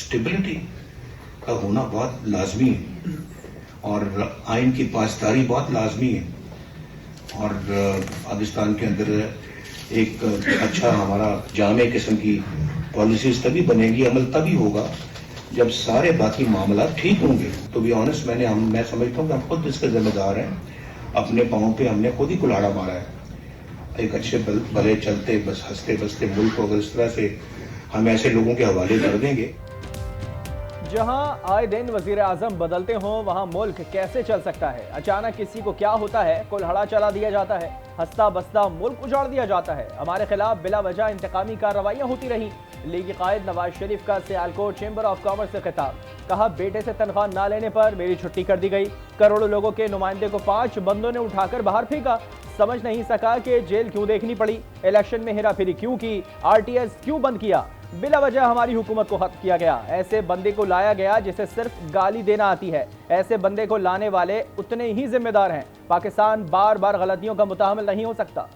Stability का होना बहुत लाजमी है और आइन की पासदारी बहुत लाजमी है। और पाकिस्तान के अंदर एक अच्छा हमारा जामे किस्म की पॉलिसीज तभी बनेगी, अमल तभी होगा जब सारे बाकी मामला ठीक होंगे। तो बी ऑनेस्ट मैं समझता हूँ कि हम खुद इसके जिम्मेदार हैं। अपने पाँव पे हमने खुद ही कुल्हाड़ा मारा है। एक अच्छे भले चलते बस हंसते बसते मुल्क को अगर इस तरह से हम ऐसे लोगों के हवाले कर देंगे। जहां आए दिन वजीर आजम बदलते हों वहां मुल्क कैसे चल सकता है। अचानक किसी को क्या होता है, कुल्हाड़ा चला दिया जाता है, हंसता बसता मुल्क उजाड़ दिया जाता है। हमारे खिलाफ बिला वजह इंतकामी कार्रवाइयां होती रही। लीगी कायद नवाज शरीफ का सियालकोट चेंबर ऑफ कॉमर्स से खिताब, कहा बेटे से तनख्वाह ना लेने पर मेरी छुट्टी कर दी गई। करोड़ों लोगों के नुमाइंदे को 5 बंदों ने उठाकर बाहर फेंका। समझ नहीं सका कि जेल क्यों देखनी पड़ी, इलेक्शन में हेराफेरी क्यों की, आरटीएस क्यों बंद किया। बिला वजह हमारी हुकूमत को खत्म किया गया। ऐसे बंदे को लाया गया जिसे सिर्फ गाली देना आती है। ऐसे बंदे को लाने वाले उतने ही जिम्मेदार हैं। पाकिस्तान बार बार गलतियों का मुताहमिल नहीं हो सकता।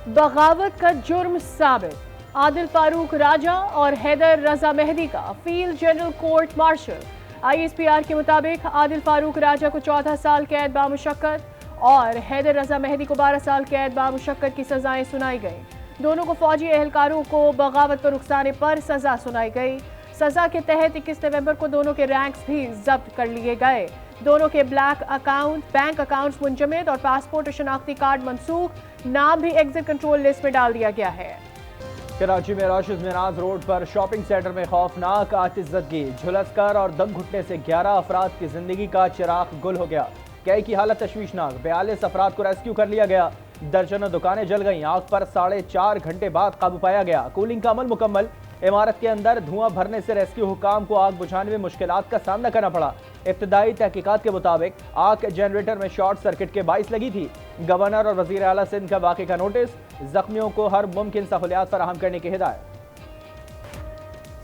बगावत का जुर्म साबित, आदिल फारूक राजा और हैदर रजा मेहदी का field general court martial. ISPR के मुताबिक आदिल फारूक राजा को 14 साल कैद बामुशक्कत और हैदर रजा मेहदी को 12 साल कैद बामुशक्कत की सजाएं सुनाई गई। दोनों को फौजी एहलकारों को बगावत पर उकसाने पर सजा सुनाई गई। सजा के तहत 21 नवंबर को दोनों के रैंक्स भी जब्त कर लिए गए। दोनों के बैंक अकाउंट्स मुंजमद और पासपोर्ट और शनाख्ती कार्ड मनसूख। नाम भी एग्जिट कंट्रोल लिस्ट में डाल दिया गया है। कराची में राशिद मिनाज रोड पर शॉपिंग सेंटर में खौफनाक आतिशज़दगी, झुलसकर और दम घुटने से 11 अफराद की जिंदगी का चिराग गुल हो गया। कई की हालत तशवीशनाक, 42 अफराद को रेस्क्यू कर लिया गया। दर्जनों दुकानें जल गईं। आग पर 4.5 घंटे बाद काबू पाया गया। कूलिंग का अमल मुकम्मल। इमारत के अंदर धुआं भरने से रेस्क्यू हुकाम को आग बुझाने में मुश्किलात का सामना करना पड़ा। इब्तदाई तहकीकात के मुताबिक आग जनरेटर में शॉर्ट सर्किट के बाइस लगी थी। गवर्नर और वजीर आला सिंध का वाक़े का नोटिस, जख्मियों को हर मुमकिन सहूलियात फराहम करने की हिदायत।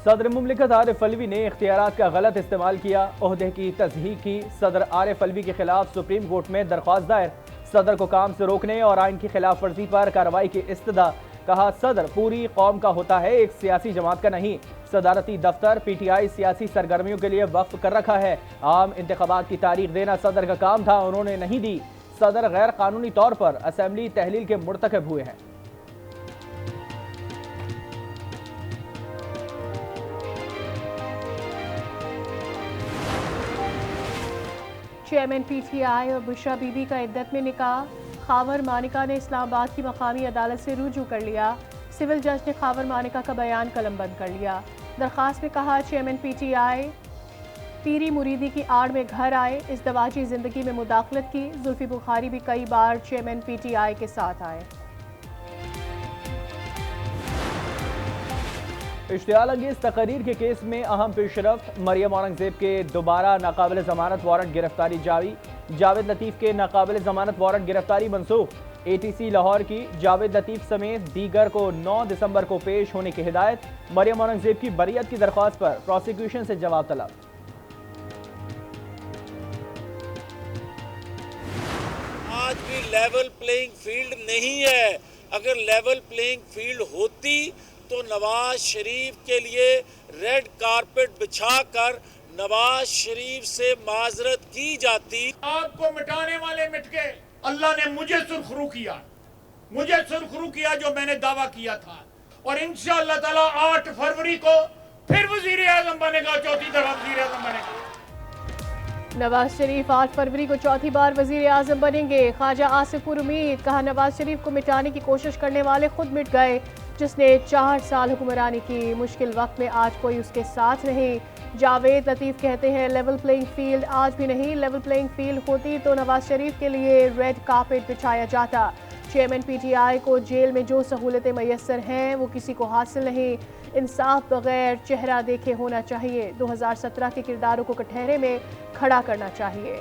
सदर मुमलिकत आरिफ अलवी ने इख्तियारात का गलत इस्तेमाल किया, ओहदे की तज़हीक की। सदर आरिफ अलवी के खिलाफ सुप्रीम कोर्ट में दरख्वास्त दायर। सदर को काम से रोकने और आइन की खिलाफ वर्जी पर कार्रवाई की इस्तदा। कहा सदर पूरी कौम का होता है, एक सियासी जमात का नहीं। सदारती दफ्तर पीटीआई सियासी सरगर्मियों के लिए वक्फ कर रखा है। आम इंतखाबात की तारीख देना सदर का काम था, उन्होंने नहीं दी। सदर गैर कानूनी तौर पर असेंबली तहलील के मुर्तकब हुए हैं। चेयरमैन पीटीआई और बुशरा बीबी का इद्दत में निकाह। खावर मानिका ने इस्लामाबाद की मकामी अदालत से रुजू कर लिया। सिविल जज ने खावर मानिका का बयान कलमबंद कर लिया। दरख्वास्त में कहा चेयरमैन पीटीआई पीरी मुरीदी की आड़ में घर आए, इस दवाजी जिंदगी में मुदाखलत की। जुल्फी बुखारी भी कई बार चेयरमैन पीटीआई के साथ आए। इश्तियाल अंगेज तकरीर के केस में अहम पेशरफ्त, मरियम औरंगजेब के दोबारा नाकाबिल जमानत वारंट गिरफ्तारी जारी। जावेद लतीफ के नाकाबिल जमानत वारंट गिरफ्तारी मनसूख। एटीसी लाहौर की जावेद लतीफ समेत दीगर को 9 दिसंबर को पेश होने की हिदायत। मरियम औरंगजेब की बरियत की दरख्वास्त पर प्रोसिक्यूशन से जवाब तलब। आज भी लेवल प्लेइंग फील्ड नहीं है। अगर लेवल प्लेइंग फील्ड होती तो नवाज शरीफ के लिए रेड कारपेट बिछाकर नवाज शरीफ से माजरत की जाती। आपको मिटाने वाले मिट गए। अल्लाह ने मुझे सुरखरू किया जो मैंने दावा किया था, और इंशाअल्लाह ताला 8 फरवरी को फिर वजीर आजम बनेगा, चौथी दफा वजीर आजम बनेगा। नवाज शरीफ 8 फरवरी को चौथी बार वजीर आजम बनेंगे। ख्वाजा आसिफ उम्मीद, कहा नवाज शरीफ को मिटाने की कोशिश करने वाले खुद मिट गए। जिसने 4 साल हुक्मरानी की, मुश्किल वक्त में आज कोई उसके साथ नहीं। जावेद लतीफ कहते हैं लेवल प्लेइंग फील्ड आज भी नहीं। लेवल प्लेइंग फील्ड होती तो नवाज शरीफ के लिए रेड कारपेट बिछाया जाता। चेयरमैन पीटीआई को जेल में जो सहूलतें मैसर हैं वो किसी को हासिल नहीं। इंसाफ बगैर चेहरा देखे होना चाहिए। 2017 के किरदारों को कटहरे में खड़ा करना चाहिए।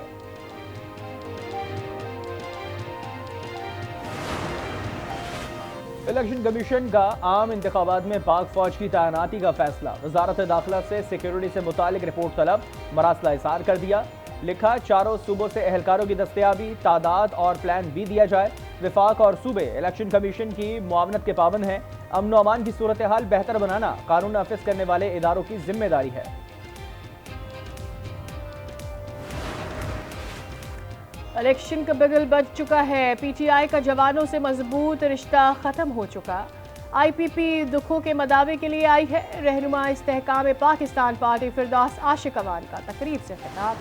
इलेक्शन कमीशन का आम इंतखाबात में पाक फौज की तैनाती का फैसला। वजारत दाखिला से सिक्योरिटी से मुतालिक रिपोर्ट तलब, मरासला इसार कर दिया। लिखा, चारों सूबों से एहलकारों की दस्तयाबी, तादाद और प्लान भी दिया जाए। विफाक और सूबे इलेक्शन कमीशन की मुआवनत के पाबंद हैं। अमन और अमान की सूरत हाल बेहतर बनाना कानून नाफिज करने वाले इदारों की जिम्मेदारी है। इलेक्शन का बिगल बज चुका है। पीटीआई का जवानों से मजबूत रिश्ता खत्म हो चुका। आईपीपी दुखों के मदावे के लिए आई है। रहनुमा इस्तेहकाम पाकिस्तान पार्टी फिरदौस आशिक अवान का तकरीब से खिताब।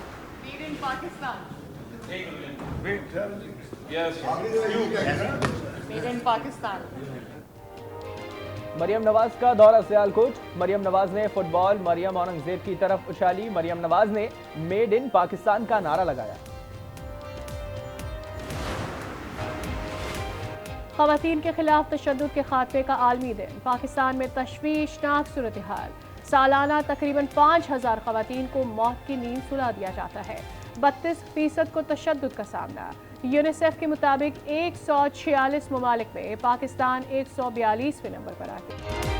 मरियम नवाज का दौरा सियालकोट। मरियम नवाज ने फुटबॉल मरियम औरंगजेब की तरफ उछाली। मरियम नवाज ने मेड इन पाकिस्तान का नारा लगाया। खवातीन के खिलाफ तशद्दुद के खात्मे का आलमी दिन। पाकिस्तान में तशवीशनाक सूरत हाल। सालाना तकरीबन 5000 खवातीन को मौत की नींद सुला दिया जाता है। 32% को तशद्दुद का सामना। यूनिसेफ के मुताबिक 146 ममालिक में पाकिस्तान 142वें नंबर पर आ गया।